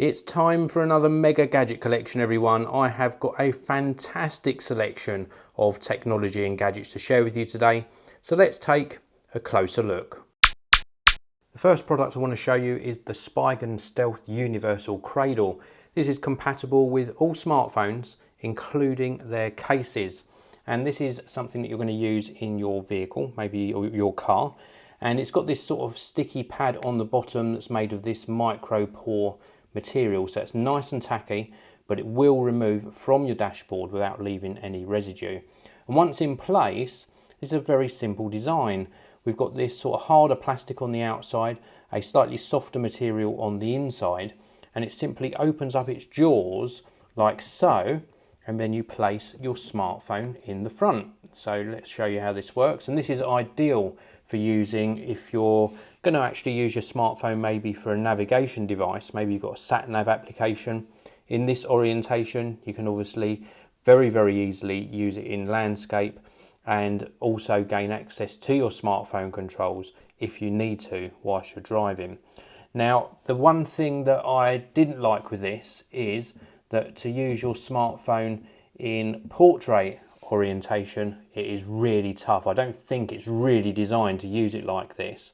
It's time for another mega gadget collection, everyone. I have got a fantastic selection of technology and gadgets to share with you today. So let's take a closer look. The first product I want to show you is the Spigen Stealth Universal Cradle. This is compatible with all smartphones, including their cases. And this is something that you're going to use in your vehicle, maybe your car. And it's got this sort of sticky pad on the bottom that's made of this micro pore material, so it's nice and tacky, but it will remove from your dashboard without leaving any residue. And once in place, this is a very simple design. We've got this sort of harder plastic on the outside, a slightly softer material on the inside, and it simply opens up its jaws like so, and then you place your smartphone in the front. So let's show you how this works. And this is ideal for using if you're going to actually use your smartphone maybe for a navigation device. Maybe you've got a sat nav application. In this orientation, you can obviously very easily use it in landscape and also gain access to your smartphone controls if you need to whilst you're driving. Now, the one thing that I didn't like with this is that to use your smartphone in portrait orientation, it is really tough. I don't think it's really designed to use it like this.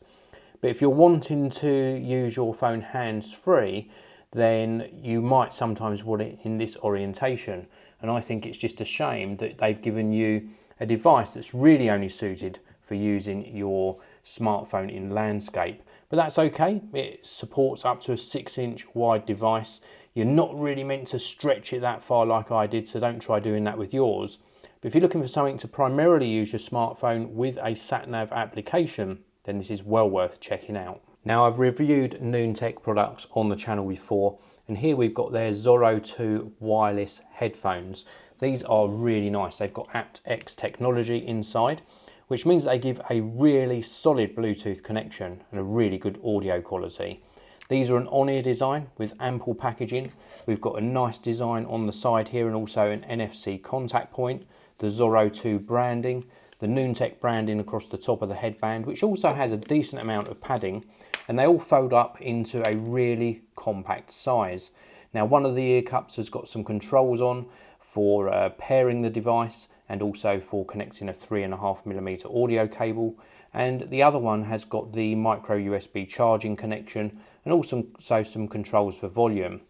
But if you're wanting to use your phone hands-free, then you might sometimes want it in this orientation. And I think it's just a shame that they've given you a device that's really only suited for using your smartphone in landscape. But that's okay. It supports up to a 6-inch wide device. You're not really meant to stretch it that far like I did, so don't try doing that with yours. But if you're looking for something to primarily use your smartphone with a sat-nav application, then this is well worth checking out. Now, I've reviewed Noontec products on the channel before, and here we've got their Zoro 2 wireless headphones. These are really nice. They've got aptX technology inside, which means they give a really solid Bluetooth connection and a really good audio quality. These are an on-ear design with ample packaging. We've got a nice design on the side here and also an NFC contact point, the Zoro 2 branding, the Noontec branding across the top of the headband, which also has a decent amount of padding, and they all fold up into a really compact size. Now, one of the ear cups has got some controls on for pairing the device and also for connecting a 3.5mm audio cable, and the other one has got the micro USB charging connection and also some controls for volume.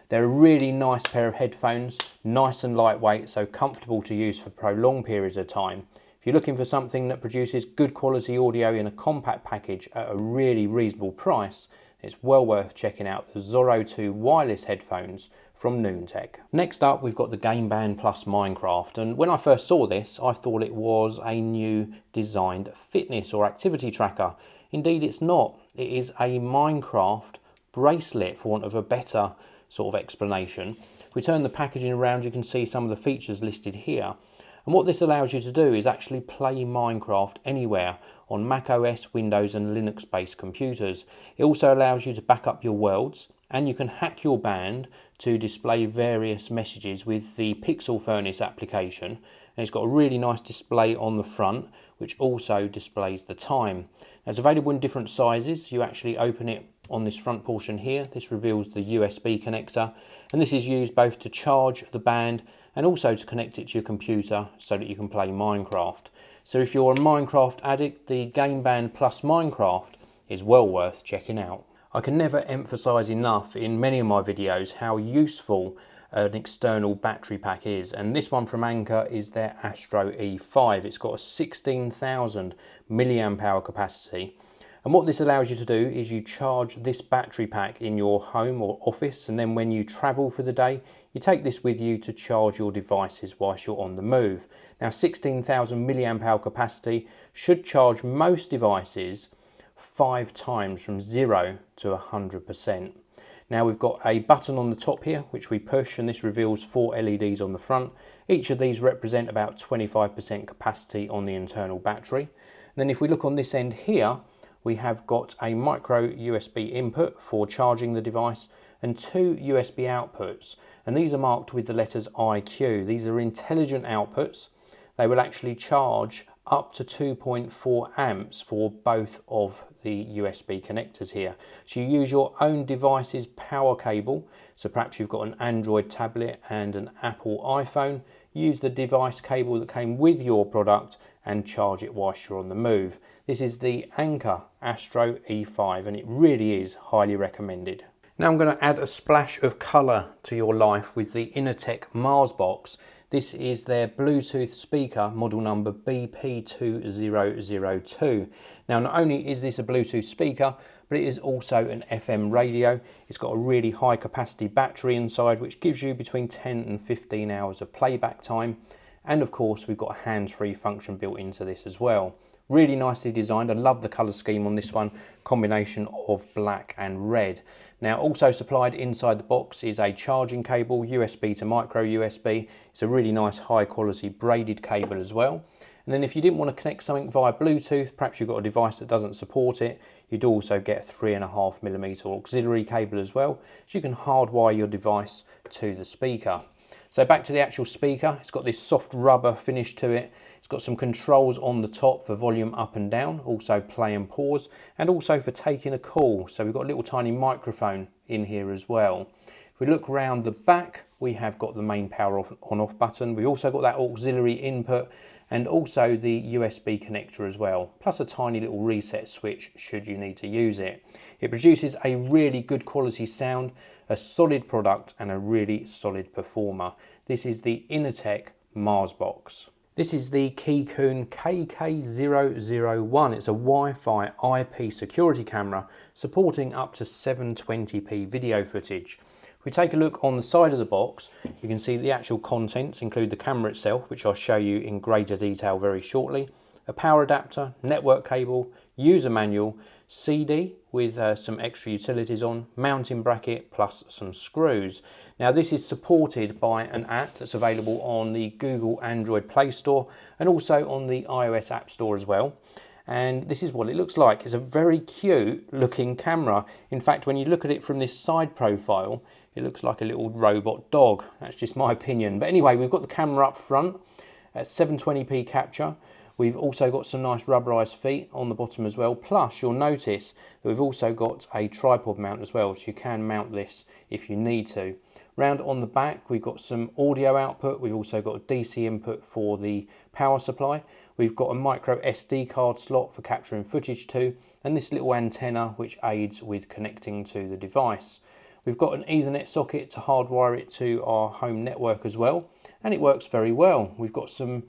They're a really nice pair of headphones, nice and lightweight, so comfortable to use for prolonged periods of time. If you're looking for something that produces good quality audio in a compact package at a really reasonable price, it's well worth checking out the Zoro 2 wireless headphones from Noontec. Next up, we've got the Gameband Minecraft, and when I first saw this, I thought it was a new designed fitness or activity tracker. Indeed, it's not. It is a Minecraft bracelet, for want of a better sort of explanation. If we turn the packaging around, you can see some of the features listed here. And what this allows you to do is actually play Minecraft anywhere on Mac OS, Windows and Linux based computers. It also allows you to back up your worlds, and you can hack your band to display various messages with the Pixel Furnace application. And it's got a really nice display on the front, which also displays the time. It's available in different sizes. You actually open it on this front portion here. This reveals the USB connector, and this is used both to charge the band and also to connect it to your computer so that you can play Minecraft. So if you're a Minecraft addict, the Gameband Minecraft is well worth checking out. I can never emphasize enough in many of my videos how useful an external battery pack is, and this one from Anker is their Astro E5. It's got a 16,000 milliamp hour capacity. And what this allows you to do is you charge this battery pack in your home or office, and then when you travel for the day, you take this with you to charge your devices whilst you're on the move. Now, 16,000 milliamp hour capacity should charge most devices 5 times from 0 to 100%. Now, we've got a button on the top here which we push, and this reveals 4 LEDs on the front. Each of these represent about 25% capacity on the internal battery. And then if we look on this end here, we have got a micro USB input for charging the device and 2 USB outputs, and these are marked with the letters IQ. These are intelligent outputs. They will actually charge up to 2.4 amps for both of the USB connectors here. So you use your own device's power cable. So perhaps you've got an Android tablet and an Apple iPhone. Use the device cable that came with your product and charge it whilst you're on the move. This is the Anker Astro E5 and it really is highly recommended. Now I'm going to add a splash of colour to your life with the InnerTech Mars Box. This is their Bluetooth speaker, model number BP2002. Now not only is this a Bluetooth speaker, but it is also an FM radio. It's got a really high capacity battery inside, which gives you between 10 and 15 hours of playback time. And of course, we've got a hands-free function built into this as well. Really nicely designed. I love the colour scheme on this one, combination of black and red. Now also supplied inside the box is a charging cable, USB to micro USB. It's a really nice high quality braided cable as well. And then if you didn't want to connect something via Bluetooth, perhaps you've got a device that doesn't support it, you'd also get a 3.5mm auxiliary cable as well, so you can hardwire your device to the speaker. So back to the actual speaker, it's got this soft rubber finish to it. It's got some controls on the top for volume up and down, also play and pause, and also for taking a call. So we've got a little tiny microphone in here as well. If we look round the back, we have got the main power on off button. We've also got that auxiliary input and also the USB connector as well, plus a tiny little reset switch should you need to use it. It produces a really good quality sound, a solid product and a really solid performer. This is the InnerTech Mars Box. This is the Keycoon KK001. It's a Wi-Fi IP security camera supporting up to 720p video footage. If we take a look on the side of the box, you can see the actual contents include the camera itself, which I'll show you in greater detail very shortly, a power adapter, network cable, user manual, CD with some extra utilities on, mounting bracket plus some screws. Now this is supported by an app that's available on the Google Android Play Store and also on the iOS App Store as well. And this is what it looks like. It's a very cute looking camera. In fact, when you look at it from this side profile, it looks like a little robot dog. That's just my opinion. But anyway, we've got the camera up front at 720p capture. We've also got some nice rubberized feet on the bottom as well. Plus, you'll notice that we've also got a tripod mount as well, so you can mount this if you need to. Round on the back, we've got some audio output. We've also got a DC input for the power supply. We've got a micro SD card slot for capturing footage too, and this little antenna which aids with connecting to the device. We've got an Ethernet socket to hardwire it to our home network as well, and it works very well. We've got some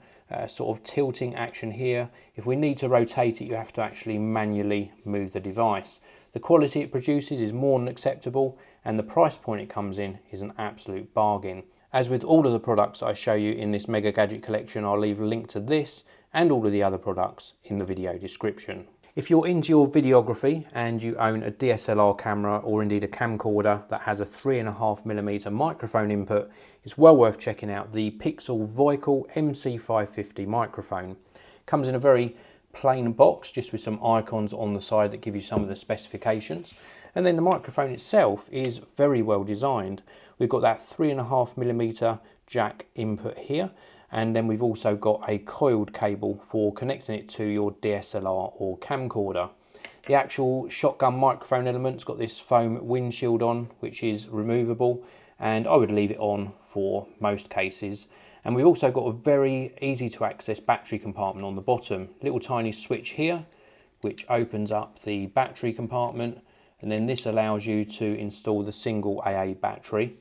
sort of tilting action here. If we need to rotate it, you have to actually manually move the device. The quality it produces is more than acceptable, and the price point it comes in is an absolute bargain. As with all of the products I show you in this Mega Gadget collection, I'll leave a link to this and all of the other products in the video description. If you're into your videography and you own a DSLR camera or indeed a camcorder that has a 3.5mm microphone input, it's well worth checking out the Pixel Voical MC550 microphone. Comes in a very plain box just with some icons on the side that give you some of the specifications, and then the microphone itself is very well designed. We've got that 3.5mm jack input here, and then we've also got a coiled cable for connecting it to your DSLR or camcorder. The actual shotgun microphone element's got this foam windshield on, which is removable, and I would leave it on for most cases. And we've also got a very easy to access battery compartment on the bottom. Little tiny switch here, which opens up the battery compartment, and then this allows you to install the single AA battery.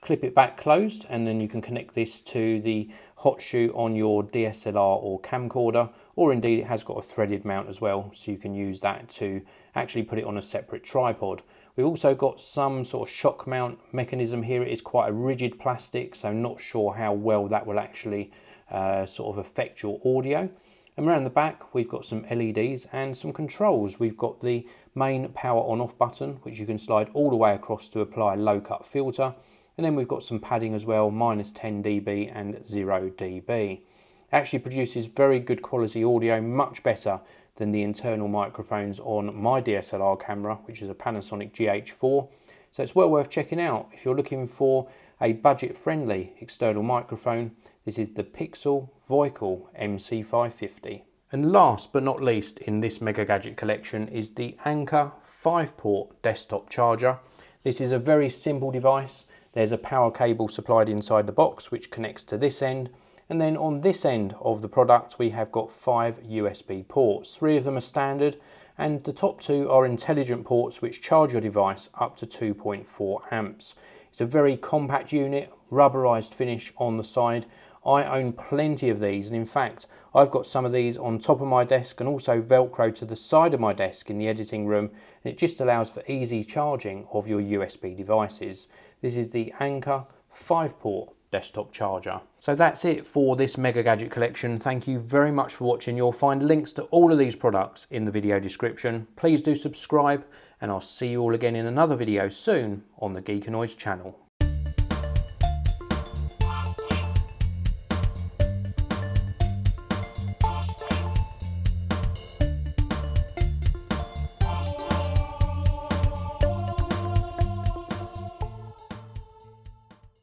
Clip it back closed, and then you can connect this to the hot shoe on your DSLR or camcorder, or indeed it has got a threaded mount as well, so you can use that to actually put it on a separate tripod. We've also got some sort of shock mount mechanism here. It is quite a rigid plastic, so not sure how well that will actually sort of affect your audio. And around the back, we've got some LEDs and some controls. We've got the main power on off button, which you can slide all the way across to apply a low cut filter. And then we've got some padding as well, -10 dB and 0 dB. It actually produces very good quality audio, much better than the internal microphones on my DSLR camera, which is a Panasonic GH4. So it's well worth checking out. If you're looking for a budget-friendly external microphone, this is the Pixel Voical MC550. And last but not least in this Mega Gadget collection is the Anker 5-port desktop charger. This is a very simple device. There's a power cable supplied inside the box which connects to this end, and then on this end of the product we have got 5 USB ports. 3 of them are standard, and the top 2 are intelligent ports which charge your device up to 2.4 amps. It's a very compact unit, rubberized finish on the side. I own plenty of these, and in fact I've got some of these on top of my desk and also velcro to the side of my desk in the editing room, and it just allows for easy charging of your USB devices. This is the Anker 5-port desktop charger. So that's it for this Mega Gadget collection. Thank you very much for watching. You'll find links to all of these products in the video description. Please do subscribe, and I'll see you all again in another video soon on the Geekonoids channel.